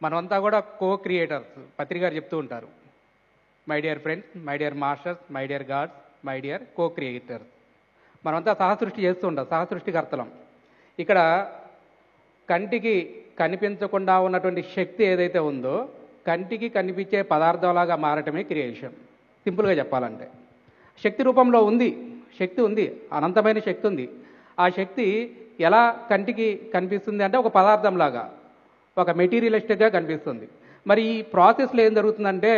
మనమంతా కూడా కో క్రియేటర్స్. పత్రి గారు చెప్తూ ఉంటారు, my dear friends, my dear masters, my dear God's, my dear co creators. మనమంతా సహసృష్టి చేస్తూ ఉంటాం, సహసృష్టికర్తలం. ఇక్కడ కంటికి కనిపించకుండా ఉన్నటువంటి శక్తి ఏదైతే ఉందో కంటికి కనిపించే పదార్థంలాగా మారటమే క్రియేషన్. సింపుల్గా చెప్పాలంటే శక్తి రూపంలో ఉంది, శక్తి ఉంది, అనంతమైన శక్తి ఉంది. ఆ శక్తి ఎలా కంటికి కనిపిస్తుంది అంటే ఒక పదార్థంలాగా, ఒక మెటీరియలిస్టిక్గా కనిపిస్తుంది. మరి ఈ ప్రాసెస్లో ఏం జరుగుతుందంటే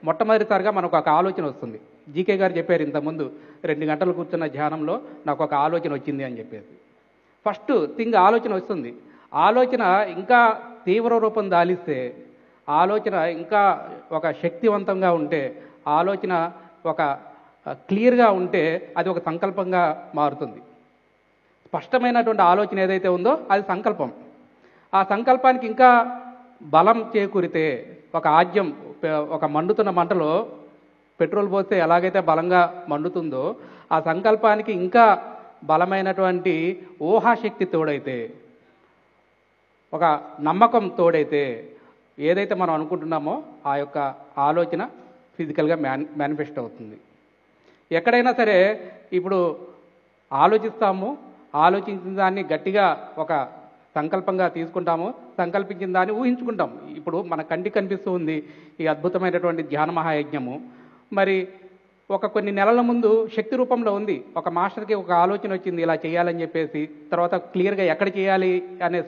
మొట్టమొదటిసారిగా మనకు ఒక ఆలోచన వస్తుంది. జీకే గారు చెప్పారు ఇంతకుముందు, 2 గంటలు కూర్చున్న ధ్యానంలో నాకు ఒక ఆలోచన వచ్చింది అని చెప్పేసి. ఫస్ట్ థింగ్ ఆలోచన వస్తుంది. ఆలోచన ఇంకా తీవ్ర రూపం దాలిస్తే, ఆలోచన ఇంకా ఒక శక్తివంతంగా ఉంటే, ఆలోచన ఒక క్లియర్గా ఉంటే అది ఒక సంకల్పంగా మారుతుంది. స్పష్టమైనటువంటి ఆలోచన ఏదైతే ఉందో అది సంకల్పం. ఆ సంకల్పానికి ఇంకా బలం చేకూరితే, ఒక ఆజ్యం, ఒక మండుతున్న మంటలో పెట్రోల్ పోస్తే ఎలాగైతే బలంగా మండుతుందో ఆ సంకల్పానికి ఇంకా బలమైనటువంటి ఊహాశక్తి తోడైతే, ఒక నమ్మకం తోడైతే, ఏదైతే మనం అనుకుంటున్నామో ఆ యొక్క ఆలోచన ఫిజికల్గా మేనిఫెస్ట్ అవుతుంది. ఎక్కడైనా సరే ఇప్పుడు ఆలోచిస్తాము, ఆలోచించిన దాన్ని గట్టిగా ఒక సంకల్పంగా తీసుకుంటాము, సంకల్పించిన దాన్ని ఊహించుకుంటాం. ఇప్పుడు మన కంటికి కనిపిస్తూ ఉంది ఈ అద్భుతమైనటువంటి ధ్యాన మహాయజ్ఞము. మరి కొన్ని నెలల ముందు శక్తి రూపంలో ఉంది. ఒక మాస్టర్కి ఒక ఆలోచన వచ్చింది ఇలా చేయాలని చెప్పేసి, తర్వాత క్లియర్గా ఎక్కడ చేయాలి అనే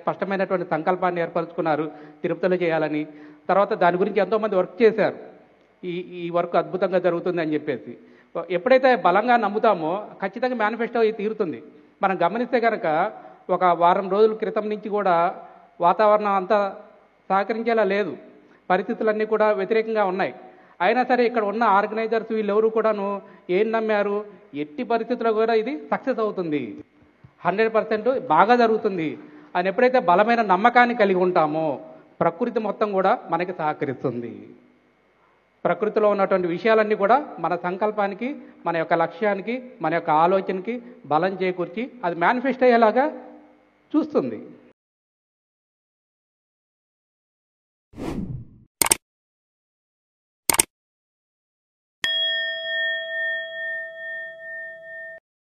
స్పష్టమైనటువంటి సంకల్పాన్ని ఏర్పరచుకున్నారు, తిరుపతిలో చేయాలని. తర్వాత దాని గురించి ఎంతోమంది వర్క్ చేశారు, ఈ వర్క్ అద్భుతంగా జరుగుతుంది అని చెప్పేసి. ఎప్పుడైతే బలంగా నమ్ముతామో ఖచ్చితంగా మేనిఫెస్టో అయ్యి తీరుతుంది. మనం గమనిస్తే కనుక ఒక వారం రోజుల క్రితం నుంచి కూడా వాతావరణం అంతా సహకరించేలా లేదు, పరిస్థితులన్నీ కూడా వ్యతిరేకంగా ఉన్నాయి. అయినా సరే ఇక్కడ ఉన్న ఆర్గనైజర్స్ వీళ్ళెవరూ కూడాను ఏం నమ్మారు, ఎట్టి పరిస్థితుల్లో కూడా ఇది సక్సెస్ అవుతుంది, 100% బాగా జరుగుతుంది అని ఎప్పుడైతే బలమైన నమ్మకాన్ని కలిగి ఉంటామో ప్రకృతి మొత్తం కూడా మనకి సహకరిస్తుంది. ప్రకృతిలో ఉన్నటువంటి విషయాలన్నీ కూడా మన సంకల్పానికి, మన యొక్క లక్ష్యానికి, మన యొక్క ఆలోచనకి బలం చేకూర్చి అది మేనిఫెస్ట్ అయ్యేలాగా చూస్తుంది.